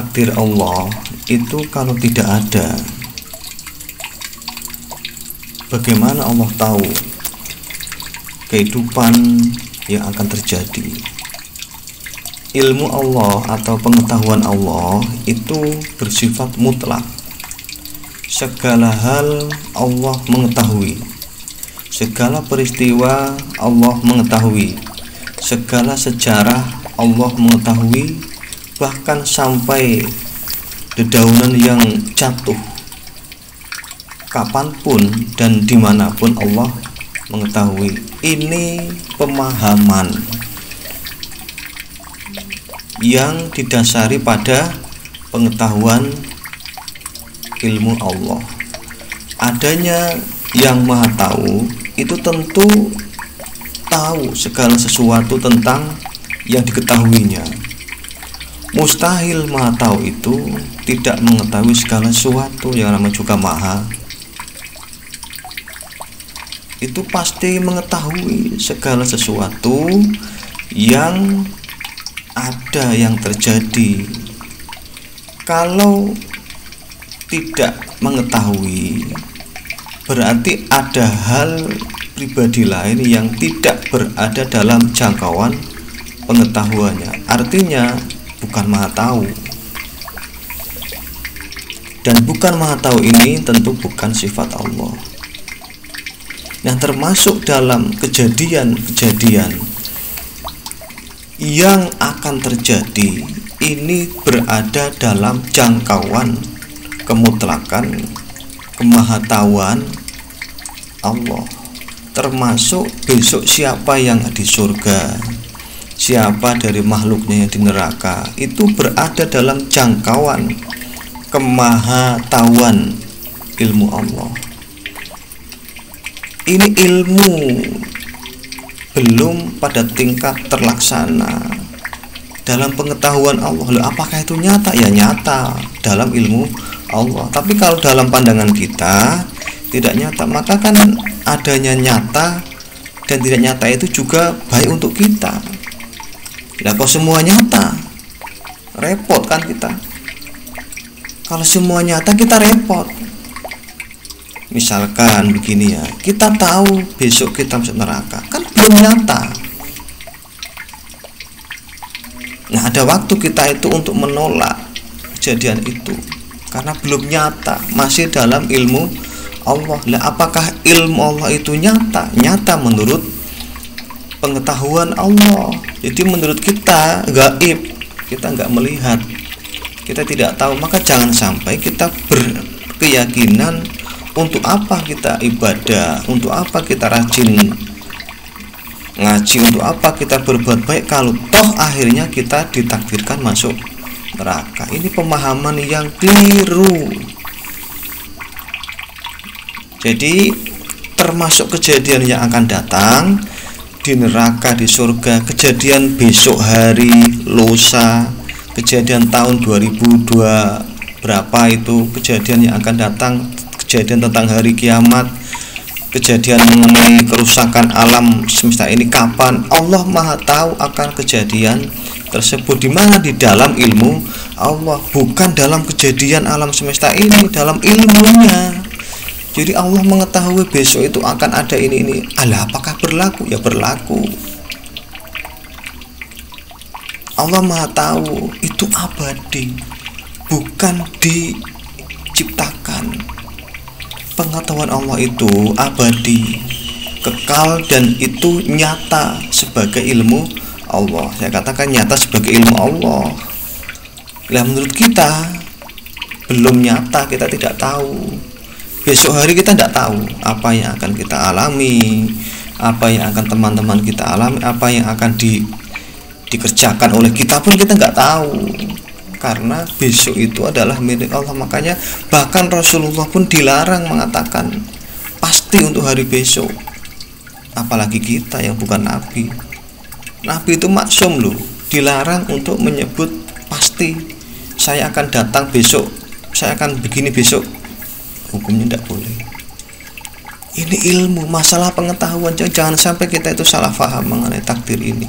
takdir Allah itu kalau tidak ada, bagaimana Allah tahu kehidupan yang akan terjadi? Ilmu Allah atau pengetahuan Allah itu bersifat mutlak. Segala hal Allah mengetahui, segala peristiwa Allah mengetahui, segala sejarah Allah mengetahui, bahkan sampai dedaunan yang jatuh kapanpun dan dimanapun Allah mengetahui. Ini pemahaman yang didasari pada pengetahuan ilmu Allah. Adanya yang maha tahu itu tentu tahu segala sesuatu tentang yang diketahuinya. Mustahil maha tahu itu tidak mengetahui segala sesuatu. Yang namanya juga maha itu pasti mengetahui segala sesuatu yang ada, yang terjadi. Kalau tidak mengetahui, berarti ada hal pribadi lain yang tidak berada dalam jangkauan pengetahuannya. Artinya bukan maha tahu. Dan bukan maha tahu ini tentu bukan sifat Allah. Yang termasuk dalam kejadian-kejadian yang akan terjadi ini berada dalam jangkauan kemutlakan kemahatauan Allah. Termasuk besok siapa yang di surga, siapa dari makhluknya yang di neraka, itu berada dalam jangkauan kemahatauan ilmu Allah. Ini ilmu belum pada tingkat terlaksana dalam pengetahuan Allah. Loh, apakah itu nyata? Ya nyata dalam ilmu Allah. Tapi kalau dalam pandangan kita tidak nyata, maka kan adanya nyata dan tidak nyata itu juga baik untuk kita. Nah, kalau semua nyata, repot kan kita. Kalau semua nyata kita repot. Misalkan begini ya, kita tahu besok kita masuk neraka, kan belum nyata. Nah, ada waktu kita itu untuk menolak kejadian itu karena belum nyata, masih dalam ilmu Allah. Lah, apakah ilmu Allah itu nyata? Nyata menurut pengetahuan Allah. Jadi menurut kita gaib, kita nggak melihat, kita tidak tahu. Maka jangan sampai kita berkeyakinan untuk apa kita ibadah, untuk apa kita rajin ngaji, untuk apa kita berbuat baik kalau toh akhirnya kita ditakdirkan masuk neraka. Ini pemahaman yang keliru. Jadi termasuk kejadian yang akan datang di neraka, di surga, kejadian besok hari, lusa, kejadian tahun 2002 berapa itu, kejadian yang akan datang, kejadian tentang hari kiamat, kejadian mengenai kerusakan alam semesta ini kapan. Allah maha tahu akan kejadian tersebut. Di mana? Di dalam ilmu Allah, bukan dalam kejadian alam semesta ini, dalam ilmunya. Jadi Allah mengetahui besok itu akan ada ini. Alah, apakah berlaku? Ya berlaku. Allah maha tahu itu abadi, bukan diciptakan. Pengetahuan Allah itu abadi, kekal, dan itu nyata sebagai ilmu Allah. Saya katakan nyata sebagai ilmu Allah. Nah, menurut kita belum nyata, kita tidak tahu. Besok hari kita tidak tahu apa yang akan kita alami, apa yang akan teman-teman kita alami, apa yang akan dikerjakan oleh kita pun kita nggak tahu. Karena besok itu adalah milik Allah. Makanya bahkan Rasulullah pun dilarang mengatakan pasti untuk hari besok. Apalagi kita yang bukan Nabi. Nabi itu maksum loh, dilarang untuk menyebut pasti saya akan datang besok, saya akan begini besok. Hukumnya tidak boleh. Ini ilmu, masalah pengetahuan. Jangan sampai kita itu salah paham mengenai takdir ini.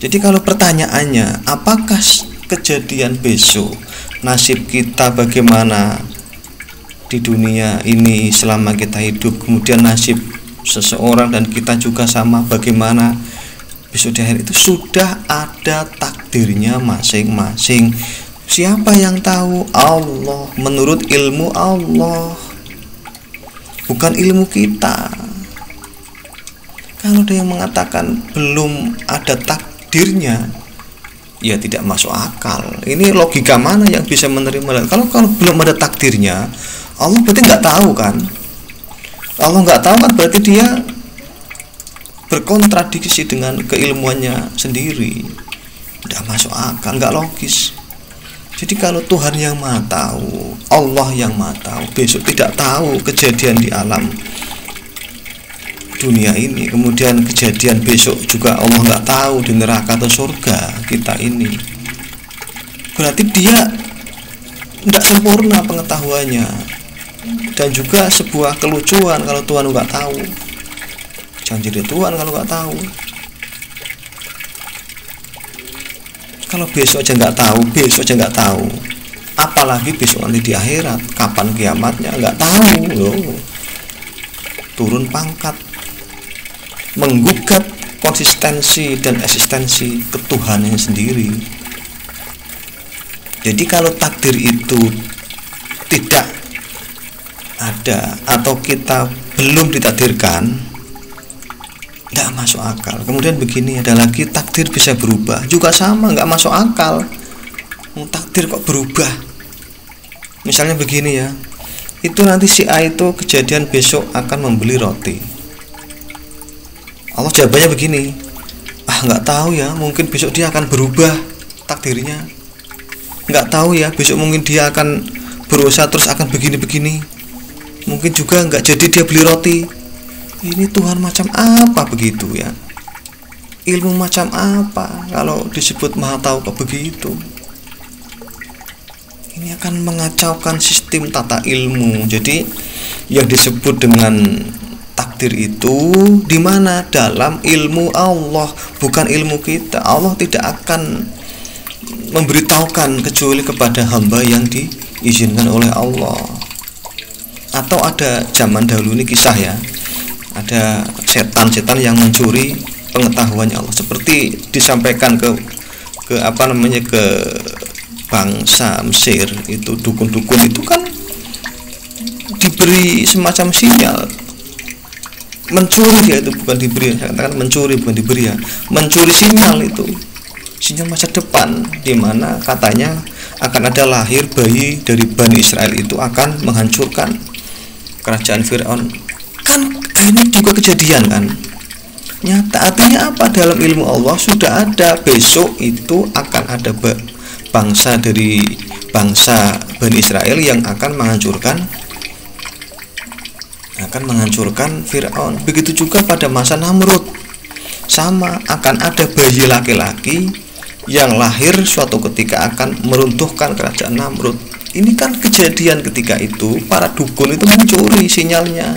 Jadi kalau pertanyaannya, apakah kejadian besok, nasib kita bagaimana di dunia ini selama kita hidup, kemudian nasib seseorang dan kita juga sama bagaimana besok di akhir, itu sudah ada takdirnya masing-masing. Siapa yang tahu? Allah, menurut ilmu Allah, bukan ilmu kita. Kalau ada yang mengatakan belum ada takdirnya, ya tidak masuk akal. Ini logika mana yang bisa menerima? Kalau belum ada takdirnya, Allah berarti nggak tahu kan? Allah nggak tahu kan berarti dia berkontradiksi dengan keilmuannya sendiri. Tidak masuk akal, nggak logis. Jadi kalau Tuhan yang Maha Tahu, Allah yang Maha Tahu, besok tidak tahu kejadian di alam dunia ini, kemudian kejadian besok juga Allah nggak tahu di neraka atau surga kita ini, berarti dia tidak sempurna pengetahuannya, dan juga sebuah kelucuan kalau Tuhan nggak tahu. Jangan jadi Tuhan kalau nggak tahu. Kalau besok aja nggak tahu, apalagi besok nanti di akhirat, kapan kiamatnya nggak tahu loh. Turun pangkat, menggugat konsistensi dan eksistensi ketuhanan sendiri. Jadi kalau takdir itu tidak ada atau kita belum ditakdirkan, tidak masuk akal. Kemudian begini, ada lagi, takdir bisa berubah, juga sama, nggak masuk akal. Takdir kok berubah? Misalnya begini ya, itu nanti si A itu kejadian besok akan membeli roti. Allah jawabannya begini, nggak tahu ya, mungkin besok dia akan berubah takdirnya. Nggak tahu ya, besok mungkin dia akan berusaha terus akan begini-begini. Mungkin juga nggak jadi dia beli roti. Ini Tuhan macam apa begitu ya? Ilmu macam apa kalau disebut Maha Tahu kok begitu? Ini akan mengacaukan sistem tata ilmu. Jadi yang disebut dengan takdir itu di mana? Dalam ilmu Allah, bukan ilmu kita. Allah tidak akan memberitahukan kecuali kepada hamba yang diizinkan oleh Allah. Atau ada zaman dahulu, ini kisah ya, ada setan-setan yang mencuri pengetahuannya Allah, seperti disampaikan ke bangsa Mesir. Itu dukun-dukun itu kan diberi semacam sinyal mencuri, dia itu bukan diberi, saya katakan mencuri bukan diberi ya, mencuri sinyal itu, sinyal masa depan, di mana katanya akan ada lahir bayi dari Bani Israel itu akan menghancurkan kerajaan Fir'aun. Kan ini juga kejadian kan, nyata. Artinya apa? Dalam ilmu Allah sudah ada, besok itu akan ada bangsa dari bangsa Bani Israel yang akan menghancurkan Fir'aun. Begitu juga pada masa Namrud, sama, akan ada bayi laki-laki yang lahir suatu ketika akan meruntuhkan kerajaan Namrud. Ini kan kejadian ketika itu para dukun itu mencuri sinyalnya,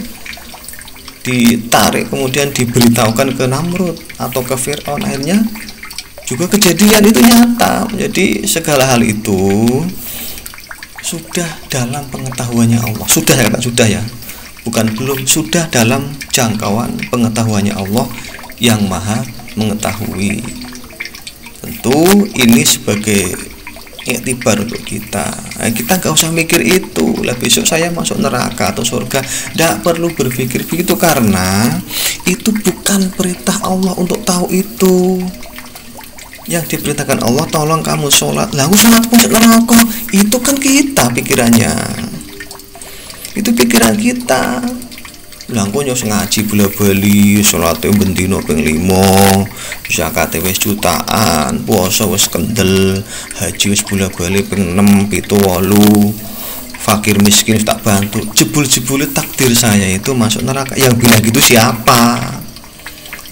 ditarik kemudian diberitahukan ke Namrud atau ke Fir'aun, akhirnya juga kejadian itu nyata. Jadi segala hal itu sudah dalam pengetahuannya Allah. Sudah, saya kata sudah ya, bukan belum, sudah dalam jangkauan pengetahuannya Allah yang Maha mengetahui. Tentu ini sebagai iktibar untuk kita. Kita nggak usah mikir itu lah besok saya masuk neraka atau surga, tidak perlu berpikir begitu, karena itu bukan perintah Allah untuk tahu itu. Yang diperintahkan Allah, tolong kamu sholat, lah aku sholat masuk neraka, itu kan kita pikirannya, itu pikiran kita. Lah aku nyos ngaji bola-bali, salate bendino ping 5, zakate wis jutaan, puasa wis kendel, haji wis bola-bali ping 6, 7, 8, fakir miskin tak bantu. Jebul-jebule takdir saya itu masuk neraka. Yang bilang gitu siapa?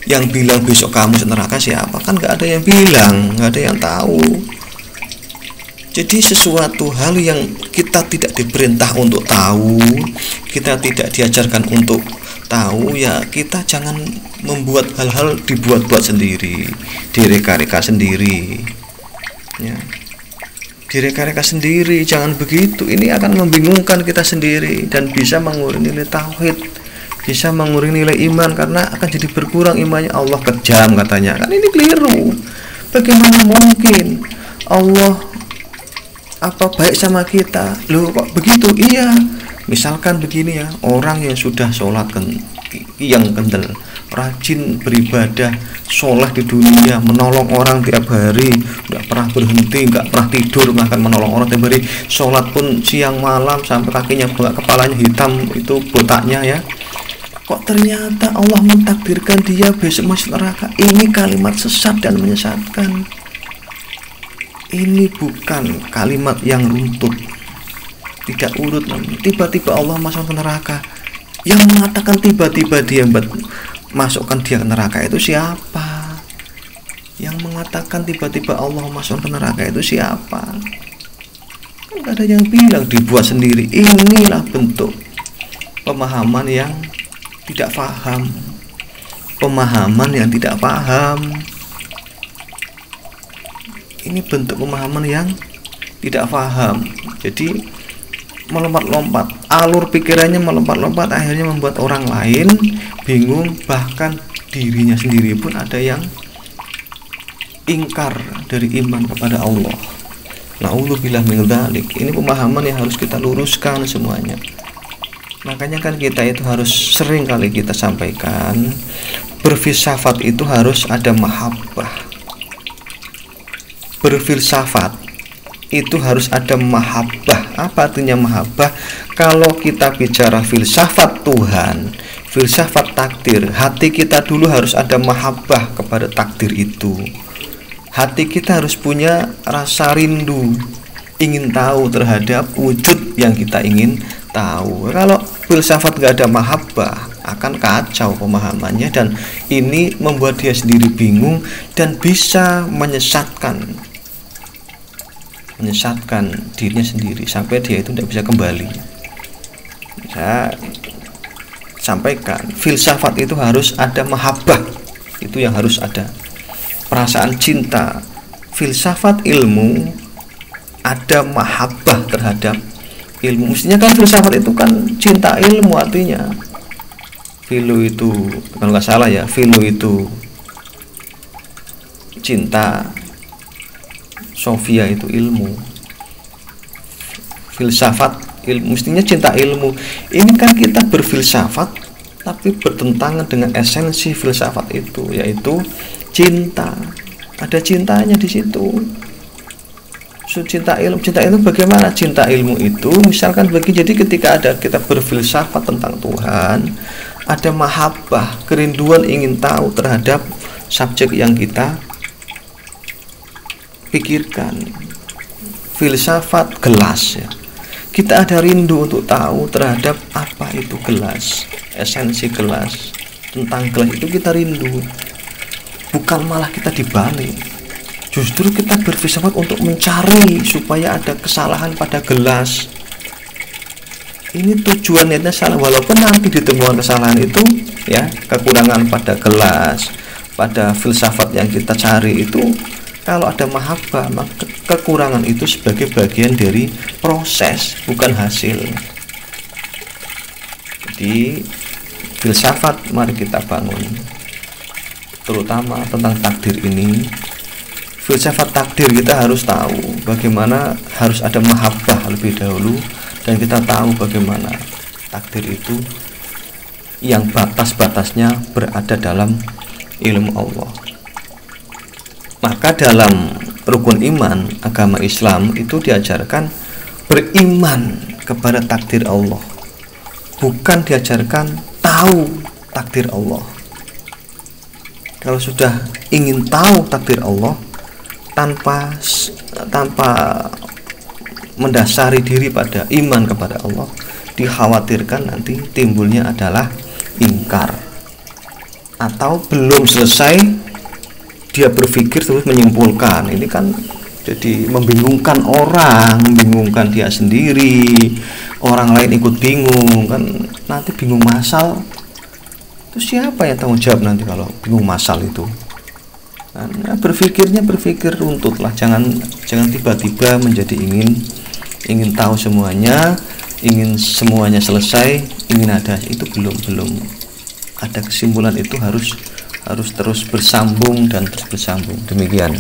Yang bilang besok kamu masuk neraka siapa? Kan nggak ada yang bilang, nggak ada yang tahu. Jadi sesuatu hal yang kita tidak diperintah untuk tahu, kita tidak diajarkan untuk tahu, ya kita jangan membuat hal-hal dibuat-buat sendiri, direka-reka sendiri, ya, direka-reka sendiri. Jangan begitu, ini akan membingungkan kita sendiri dan bisa mengurangi nilai tauhid, bisa mengurangi nilai iman, karena akan jadi berkurang imannya. Allah kejam katanya, kan ini keliru. Bagaimana mungkin Allah baik sama kita? Loh, kok begitu? Iya, misalkan begini ya, orang yang sudah sholat yang kendel, rajin beribadah, sholat di dunia, menolong orang tiap hari, nggak pernah berhenti, nggak pernah tidur, bahkan menolong orang tiap hari, sholat pun siang malam sampai kakinya bengkak, kepalanya hitam, itu botaknya ya. Kok ternyata Allah mentakdirkan dia besok masuk neraka? Ini kalimat sesat dan menyesatkan. Ini bukan kalimat yang runtut, tidak urut. Tiba-tiba Allah masuk ke neraka. Yang mengatakan tiba-tiba dia masukkan dia ke neraka itu siapa? Yang mengatakan tiba-tiba Allah masuk ke neraka itu siapa? Kan ada yang bilang dibuat sendiri. Inilah bentuk pemahaman yang tidak paham, pemahaman yang tidak paham. Ini bentuk pemahaman yang tidak paham. Jadi melompat-lompat, alur pikirannya melompat-lompat, akhirnya membuat orang lain bingung, bahkan dirinya sendiri pun ada yang ingkar dari iman kepada Allah. Na'udzubillah min dzalik. Ini pemahaman yang harus kita luruskan semuanya. Makanya kan kita itu harus sering kali kita sampaikan, berfilsafat itu harus ada mahabbah. Berfilsafat itu harus ada mahabbah. Apa artinya mahabbah? Kalau kita bicara filsafat Tuhan, filsafat takdir, hati kita dulu harus ada mahabbah kepada takdir itu. Hati kita harus punya rasa rindu, ingin tahu terhadap wujud yang kita ingin tahu. Kalau filsafat gak ada mahabbah, akan kacau pemahamannya, dan ini membuat dia sendiri bingung dan bisa menyesatkan dirinya sendiri sampai dia itu tidak bisa kembali. Saya sampaikan, filsafat itu harus ada mahabbah, itu yang harus ada, perasaan cinta. Filsafat ilmu ada mahabbah terhadap ilmu. Mestinya kan filsafat itu kan cinta ilmu, artinya filo itu, kalau nggak salah ya, filo itu cinta, Sofia itu ilmu, filsafat ilmu, mestinya cinta ilmu. Ini kan kita berfilsafat tapi bertentangan dengan esensi filsafat itu, yaitu cinta. Ada cintanya di situ. Cinta ilmu bagaimana? Cinta ilmu itu misalkan jadi ketika ada kita berfilsafat tentang Tuhan, ada mahabbah, kerinduan ingin tahu terhadap subjek yang kita pikirkan. Filsafat gelas ya, kita ada rindu untuk tahu terhadap apa itu gelas, esensi gelas, tentang gelas itu kita rindu. Bukan malah kita dibalik, justru kita berfilsafat untuk mencari supaya ada kesalahan pada gelas. Ini tujuannya salah, walaupun nanti ditemukan kesalahan itu ya, kekurangan pada gelas, pada filsafat yang kita cari itu, kalau ada mahabbah, maka kekurangan itu sebagai bagian dari proses, bukan hasil. Jadi filsafat mari kita bangun, terutama tentang takdir ini. Filsafat takdir kita harus tahu bagaimana, harus ada mahabbah lebih dahulu, dan kita tahu bagaimana takdir itu yang batas-batasnya berada dalam ilmu Allah. Maka dalam rukun iman agama Islam itu diajarkan beriman kepada takdir Allah, bukan diajarkan tahu takdir Allah. Kalau sudah ingin tahu takdir Allah tanpa mendasari diri pada iman kepada Allah, dikhawatirkan nanti timbulnya adalah ingkar, atau belum selesai dia berpikir terus menyimpulkan. Ini kan Jadi membingungkan orang, membingungkan dia sendiri, orang lain ikut bingung kan, nanti bingung masal. Terus siapa yang tanggung jawab nanti kalau bingung masal itu? Nah, berpikir runtut lah, jangan tiba-tiba menjadi ingin tahu semuanya, ingin semuanya selesai, ingin ada itu belum ada kesimpulan, itu harus terus bersambung dan terus bersambung. Demikian.